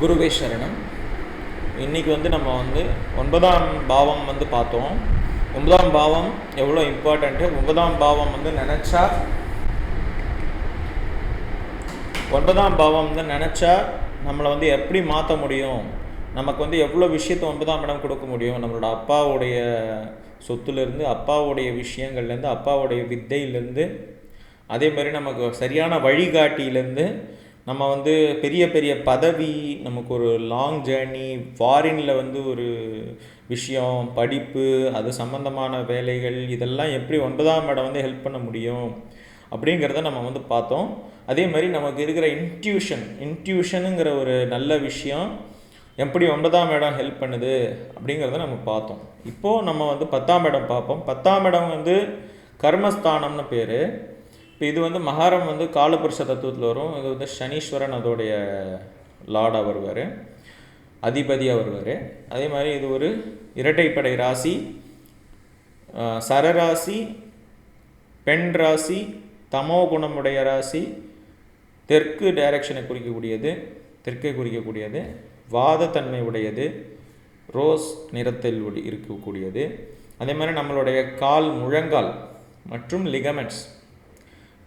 குருவே சரணம். இன்றைக்கி நம்ம 9ஆம் பாவம் பார்த்தோம். 9ஆம் பாவம் எவ்வளோ இம்பார்ட்டண்ட்டு. 9ஆம் பாவம் நினச்சா 9ஆம் பாவம் நினச்சா நம்மளை எப்படி மாற்ற முடியும், நமக்கு எவ்வளோ விஷயத்தை 9ஆம் இடம் கொடுக்க முடியும். நம்மளோட அப்பாவுடைய சொத்துலேருந்து, அப்பாவுடைய விஷயங்கள்லேருந்து, அப்பாவுடைய வித்தையிலேருந்து, அதே மாதிரி நமக்கு சரியான வழிகாட்டியிலேருந்து, நம்ம பெரிய பெரிய பதவி, நமக்கு ஒரு லாங் ஜேர்னி, ஃபாரினில் ஒரு விஷயம், படிப்பு, அது சம்மந்தமான வேலைகள், இதெல்லாம் எப்படி 9ஆம் இடம் ஹெல்ப் பண்ண முடியும் அப்படிங்கிறத நம்ம பார்த்தோம். அதே மாதிரி நமக்கு இருக்கிற இன்ட்யூஷனுங்கிற ஒரு நல்ல விஷயம் எப்படி 9ஆம் இடம் ஹெல்ப் பண்ணுது அப்படிங்கிறத நம்ம பார்த்தோம். இப்போது நம்ம 10ஆம் இடம் பார்ப்போம். 10ஆம் இடம் கர்மஸ்தானம்னு பேர். இப்போ இது மகாரம் காலபுருஷ தத்துவத்தில் வரும். இது சனீஸ்வரன் அதோடைய லார்டாக வருவார், அதிபதியாக வருவார். அதே மாதிரி இது ஒரு இரட்டைப்படை ராசி, சரராசி, பெண் ராசி, தமோ குணமுடைய ராசி, தெற்கு டைரக்ஷனை குறிக்கக்கூடியது, வாதத்தன்மை உடையது, ரோஸ் நிறத்தில் இருக்கக்கூடியது. அதே மாதிரி நம்மளுடைய கால், முழங்கால் மற்றும் லிகமெண்ட்ஸ்,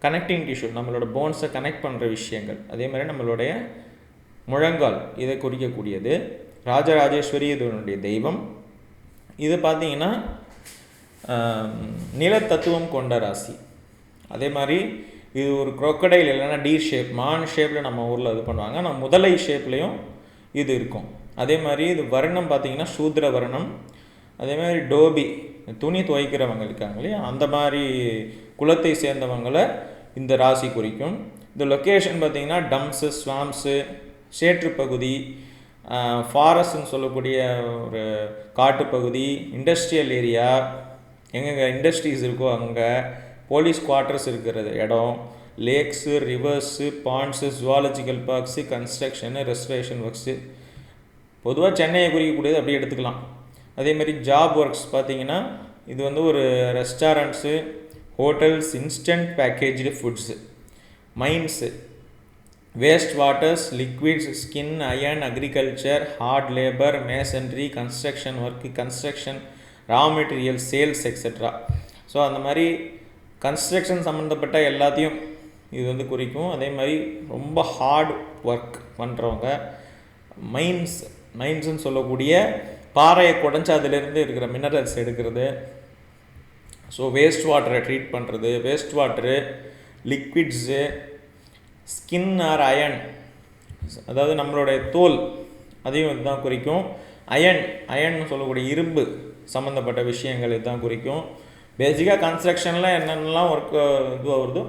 கனெக்டிங் டிஷ்யூ, நம்மளோட போன்ஸை கனெக்ட் பண்ணுற விஷயங்கள். அதே மாதிரி நம்மளுடைய முழங்கால் இதை குறிக்கக்கூடியது. ராஜராஜேஸ்வரி இதனுடைய தெய்வம். இது பார்த்திங்கன்னா நிலத்தத்துவம் கொண்ட ராசி. அதே மாதிரி இது ஒரு crocodile இல்லைன்னா டீர் ஷேப், மான் ஷேப்பில் நம்ம ஊரில் இது பண்ணுவாங்க. ஆனால் முதலை ஷேப்லேயும் இது இருக்கும். அதே மாதிரி இது வர்ணம் பார்த்திங்கன்னா சூத்ர வர்ணம். அதே மாதிரி டோபி, துணி துவைக்கிறவங்க இருக்காங்க இல்லையா, அந்த மாதிரி குலத்தை சேர்ந்தவங்களை இந்த ராசி குறிக்கும். இந்த லொக்கேஷன் பார்த்திங்கன்னா டம்ஸு, ஸ்வாம்ஸு, சேற்றுப்பகுதி, ஃபாரஸ்ட்னு சொல்லக்கூடிய ஒரு காட்டுப்பகுதி, இண்டஸ்ட்ரியல் ஏரியா, எங்கெங்கே இண்டஸ்ட்ரீஸ் இருக்கோ அங்கே, போலீஸ் குவார்ட்டர்ஸ் இருக்கிற இடம், lakhs, reverse, bonds, zoological parks, construction, restoration works, பொதுவாக சென்னையை குறிக்கக்கூடியது அப்படி எடுத்துக்கலாம். அதேமாதிரி ஜாப் ஒர்க்ஸ் பார்த்திங்கன்னா இது ஒரு restaurants, hotels, instant packaged foods, mines, waste waters, liquids, skin, iron, agriculture, hard labour, masonry, construction work, construction, raw material sales etcetera. So அந்த மாதிரி கன்ஸ்ட்ரக்ஷன் சம்மந்தப்பட்ட எல்லாத்தையும் இது குறிக்கும். அதே மாதிரி ரொம்ப ஹார்ட் ஒர்க் பண்ணுறவங்க, மைன்ஸ்ன்னு சொல்லக்கூடிய பாறையை குடஞ்சி அதிலிருந்து இருக்கிற மினரல்ஸ் எடுக்கிறது, ஸோ வேஸ்ட் வாட்டரை ட்ரீட் பண்ணுறது, waste water, liquids, skin or iron, அதாவது நம்மளுடைய தோல், அதையும் இதுதான் குறிக்கும். அயன்னு சொல்லக்கூடிய இரும்பு சம்மந்தப்பட்ட விஷயங்கள் இதுதான் குறிக்கும். பேசிக்காக கன்ஸ்ட்ரக்ஷனில் என்னென்னலாம் ஒர்க்கு இதுவாக வருதோ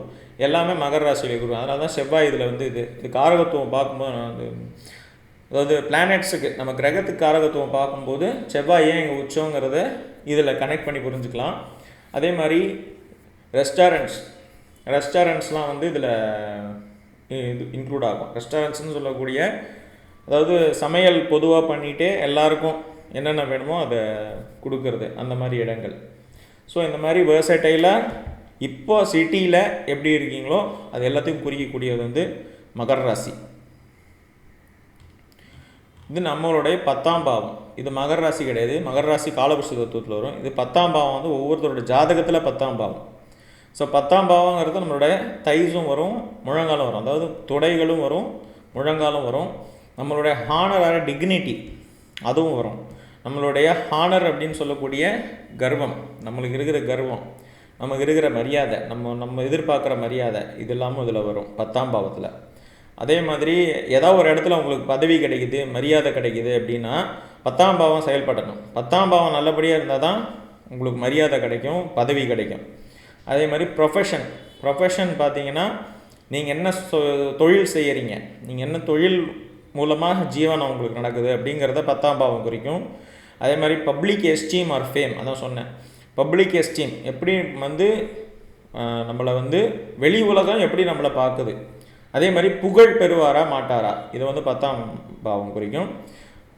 எல்லாமே மகர ராசியில் இருக்கும். அதனால தான் செவ்வாய் இதில் இது காரகத்துவம் பார்க்கும்போது, அதாவது பிளானட்ஸுக்கு, நம்ம கிரகத்துக்கு காரகத்துவம் பார்க்கும்போது செவ்வாய் ஏன் இங்கே உச்சங்கிறத இதில் கனெக்ட் பண்ணி புரிஞ்சுக்கலாம். அதே மாதிரி ரெஸ்டாரண்ட்ஸ்லாம் இதில் இது இன்க்ளூட் ஆகும். ரெஸ்டாரண்ட்ஸ்னு சொல்லக்கூடிய, அதாவது சமையல் பொதுவாக பண்ணிகிட்டே எல்லாருக்கும் என்னென்ன வேணுமோ அதை கொடுக்கறது, அந்த மாதிரி இடங்கள். ஸோ இந்த மாதிரி வேர்சடைலாக இப்போ சிட்டியில் எப்படி இருக்கீங்களோ அது எல்லாத்தையும் குறிக்கக்கூடியது மகர ராசி. இது நம்மளுடைய 10ஆம் பாவம். இது மகர ராசி கிடையாது, மகர ராசி காலபுருஷ தத்துவத்தில் வரும். இது 10ஆம் பாவம் ஒவ்வொருத்தரோட ஜாதகத்தில் 10ஆம் பாவம். ஸோ 10ஆம் பாவங்கிறது நம்மளுடைய தைஸும் வரும், முழங்காலும் வரும், அதாவது தொடைகளும் வரும், முழங்காலும் வரும். நம்மளுடைய ஹானரான டிக்னிட்டி அதுவும் வரும். நம்மளுடைய ஹானர் அப்படின்னு சொல்லக்கூடிய கர்வம், நம்மளுக்கு இருக்கிற கர்வம், நமக்கு இருக்கிற மரியாதை, நம்ம எதிர்பார்க்குற மரியாதை, இது இல்லாமல் இதில் வரும் 10ஆம் பாவத்தில். அதே மாதிரி ஏதாவது ஒரு இடத்துல உங்களுக்கு பதவி கிடைக்குது, மரியாதை கிடைக்குது அப்படின்னா 10ஆம் பாவம் செயல்படணும். 10ஆம் பாவம் நல்லபடியாக இருந்தால் தான் உங்களுக்கு மரியாதை கிடைக்கும், பதவி கிடைக்கும். அதே மாதிரி ப்ரொஃபஷன் பார்த்தீங்கன்னா நீங்கள் என்ன தொழில் செய்கிறீங்க, நீங்கள் என்ன தொழில் மூலமாக ஜீவனம் உங்களுக்கு நடக்குது அப்படிங்கிறத 10ஆம் பாவம் குறிக்கும். அதே மாதிரி பப்ளிக் எஸ்டீம் ஆர் ஃபேம், அதான் சொன்னேன். பப்ளிக் எஸ்டீம் எப்படி நம்மளை வெளி உலகம் எப்படி நம்மளை பார்க்குது, அதே மாதிரி புகழ் பெறுவாரா மாட்டாரா, இது 10ஆம் பாவம் குறிக்கும்.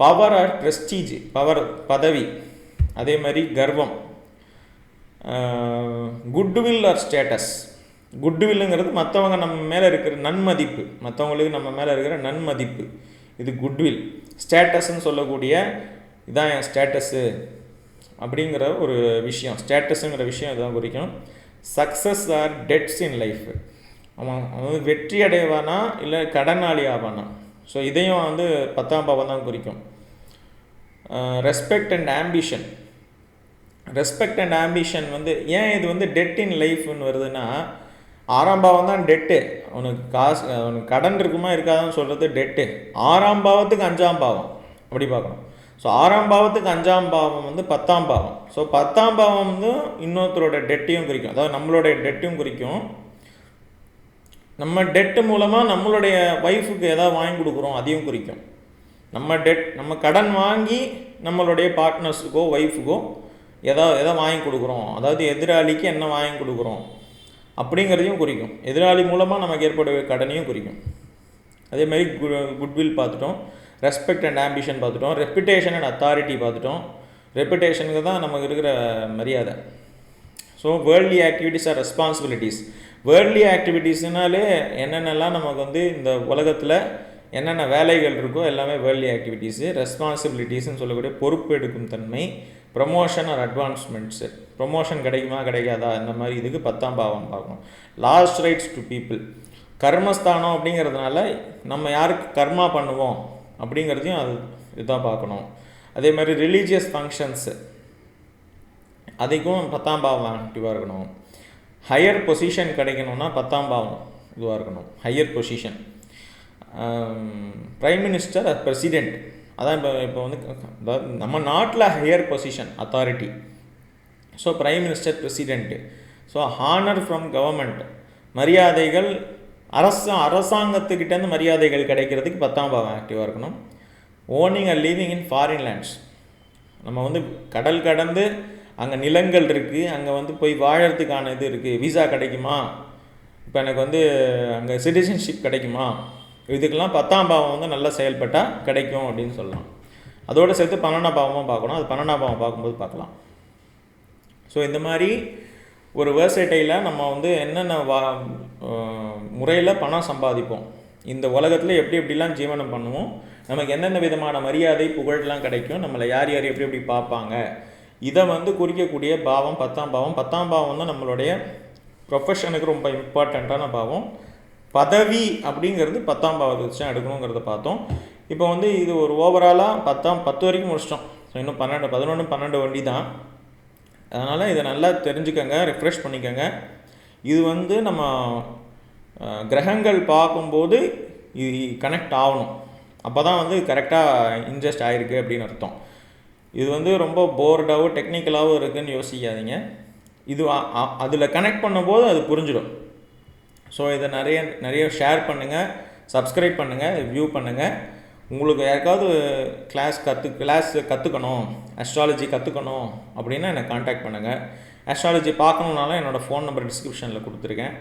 பவர் ஆர் ப்ரெஸ்டீஜ், பதவி, அதே மாதிரி கர்வம், குட்வில் ஆர் ஸ்டேட்டஸ். குட்வில்லுங்கிறது மற்றவங்க நம்ம மேலே இருக்கிற நன்மதிப்பு, மற்றவங்களுக்கு நம்ம மேலே இருக்கிற நன்மதிப்பு, இது குட்வில். ஸ்டேட்டஸ்ன்னு சொல்லக்கூடிய இதான் என் ஸ்டேட்டஸு அப்படிங்கிற ஒரு விஷயம், ஸ்டேட்டஸுங்கிற விஷயம் இதான் குறிக்கும். Success R debts in life, அவன் வந்து வெற்றி அடைவானா இல்லை கடனாளி ஆவானா. ஸோ இதையும் வந்து 10ஆம் பாவம் தான் குறிக்கும். Respect and ambition. Respect and ambition வந்து ஏன் இது வந்து டெட் இன் லைஃப்னு வருதுன்னா, 6ஆம் பாவம் தான் டெட்டு. அவனுக்கு காசு, அவனுக்கு கடன் இருக்குமா இருக்காதுன்னு சொல்கிறது டெட்டு. 6ஆம் பாவத்துக்கு 5ஆம் பாவம் அப்படி பார்க்கணும். ஸோ 6ஆம் பாவத்துக்கு 5ஆம் பாவம் வந்து 10ஆம் பாவம். ஸோ 10ஆம் பாவம் வந்து இன்னொருத்தரோட டெட்டையும் குறிக்கும், அதாவது நம்மளுடைய டெட்டையும் குறிக்கும். நம்ம டெட்டு மூலமாக நம்மளுடைய ஒய்ஃபுக்கு எதாவது வாங்கி கொடுக்குறோம் அதையும் குறிக்கும். நம்ம கடன் வாங்கி நம்மளுடைய பார்ட்னர்ஸுக்கோ ஒய்ஃபுக்கோ எதை வாங்கி கொடுக்குறோம், அதாவது எதிராளிக்கு என்ன வாங்கி கொடுக்குறோம் அப்படிங்கிறதையும் குறிக்கும். எதிராளி மூலமாக நமக்கு ஏற்படுற கடனையும் குறிக்கும். அதேமாதிரி குட்வில் பார்த்துட்டோம், ரெஸ்பெக்ட் அண்ட் ஆம்பிஷன் பார்த்துட்டோம், ரெப்புடேஷன் அண்ட் அத்தாரிட்டி பார்த்துட்டோம். ரெப்புடேஷனுக்கு தான் நமக்கு இருக்கிற மரியாதை. So worldly activities or responsibilities. Worldly ஆக்டிவிட்டீஸ்னாலே என்னென்னலாம் நமக்கு வந்து இந்த உலகத்தில் என்னென்ன வேலைகள் இருக்கோ எல்லாமே வேர்ல்ட்லி ஆக்டிவிட்டீஸு. ரெஸ்பான்சிபிலிட்டிஸ்ன்னு சொல்லக்கூடிய பொறுப்பு எடுக்கும் தன்மை, ப்ரொமோஷன் ஆர் அட்வான்ஸ்மெண்ட்ஸு, ப்ரொமோஷன் கிடைக்குமா கிடைக்காதா இந்த மாதிரி இதுக்கு 10ஆம் பாவம் பார்க்கணும். லாஸ்ட் ரைட்ஸ் டு பீப்புள், கர்மஸ்தானம் அப்படிங்கிறதுனால நம்ம யாருக்கு கர்மா பண்ணுவோம் அப்படிங்கிறதையும் அது இதுதான் பார்க்கணும். அதே மாதிரி ரிலீஜியஸ் ஃபங்க்ஷன்ஸு அதுக்கும் 10ஆம் பாவம் ஆக்டிவாக இருக்கணும். ஹையர் பொசிஷன் கிடைக்கணும்னா 10ஆம் பாவம் இதுவாக இருக்கணும், higher position. Prime minister president, அதான் இப்போ வந்து அதாவது நம்ம நாட்டில் higher position authority. So prime minister president. So honour from government, மரியாதைகள் அரசாங்கத்துக்கிட்டேருந்து மரியாதைகள் கிடைக்கிறதுக்கு 10ஆம் பாவம் ஆக்டிவாக இருக்கணும். Owning a living in foreign lands, நம்ம வந்து கடல் கடந்து அங்கே நிலங்கள் இருக்குது, அங்கே வந்து போய் வாழறதுக்கான இது இருக்குது, விசா கிடைக்குமா, இப்போ எனக்கு வந்து அங்கே சிட்டிசன்ஷிப் கிடைக்குமா, இதுக்கெல்லாம் 10ஆம் பாவம் வந்து நல்லா செயல்பட்டால் கிடைக்கும் அப்படின்னு சொல்லலாம். அதோடு சேர்த்து 12ஆம் பாவமும் பார்க்கணும், அது 12ஆம் பாவம் பார்க்கும்போது பார்க்கலாம். ஸோ இந்த மாதிரி ஒரு வேர்சைட்டையில் நம்ம வந்து என்னென்ன முறையில் பணம் சம்பாதிப்போம், இந்த உலகத்தில் எப்படி எப்படிலாம் ஜீவனம் பண்ணுவோம், நமக்கு என்னென்ன விதமான மரியாதை புகழெலாம் கிடைக்கும், நம்மளை யார் யார் எப்படி எப்படி பார்ப்பாங்க, இதை வந்து குறிக்கக்கூடிய பாவம் 10ஆம் பாவம். 10ஆம் பாவம் தான் நம்மளுடைய ப்ரொஃபஷனுக்கு ரொம்ப இம்பார்ட்டண்ட்டான பாவம். பதவி அப்படிங்கிறது 10ஆம் பாவத்தை வச்சு தான் எடுக்கணுங்கிறத பார்த்தோம். இப்போ வந்து இது ஒரு ஓவராலாக 10 வரைக்கும் முடிச்சிட்டோம். ஸோ இன்னும் 12, 11, 12 வண்டி தான். அதனால் இதை நல்லா தெரிஞ்சுக்கங்க, ரெஃப்ரெஷ் பண்ணிக்கோங்க. இது வந்து நம்ம கிரகங்கள் பார்க்கும்போது இது கனெக்ட் ஆகணும், அப்போ தான் வந்து கரெக்டாக இன்ஜஸ்ட் ஆகிருக்கு அப்படின்னு அர்த்தம். இது வந்து ரொம்ப போர்டாகவும் டெக்னிக்கலாகவும் இருக்குதுன்னு யோசிக்காதீங்க. இது அதில் கனெக்ட் பண்ணும்போது அது புரிஞ்சிடும். ஸோ இதை நிறைய ஷேர் பண்ணுங்கள், சப்ஸ்கிரைப் பண்ணுங்கள், வியூ பண்ணுங்கள். உங்களுக்கு யாருக்காவது கிளாஸ் கற்றுக்கணும், அஸ்ட்ராலஜி கற்றுக்கணும் அப்படின்னா என்னை காண்டாக்ட் பண்ணுங்கள். அஸ்ட்ராலஜி பார்க்கணுன்னாலும் என்னோடய ஃபோன் நம்பர் டிஸ்கிரிப்ஷனில் கொடுத்துருக்கேன்.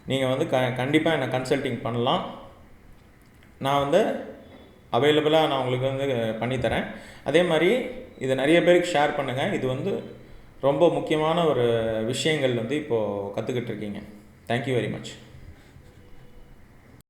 நீங்கள் வந்து கண்டிப்பாக என்னை கன்சல்ட்டிங் பண்ணலாம். நான் வந்து அவைலபிளாக நான் உங்களுக்கு வந்து பண்ணித்தரேன். அதே மாதிரி இதை நிறைய பேருக்கு ஷேர் பண்ணுங்கள். இது வந்து ரொம்ப முக்கியமான ஒரு விஷயங்கள் வந்து இப்போது கற்றுக்கிட்டு இருக்கீங்க. Thank you very much.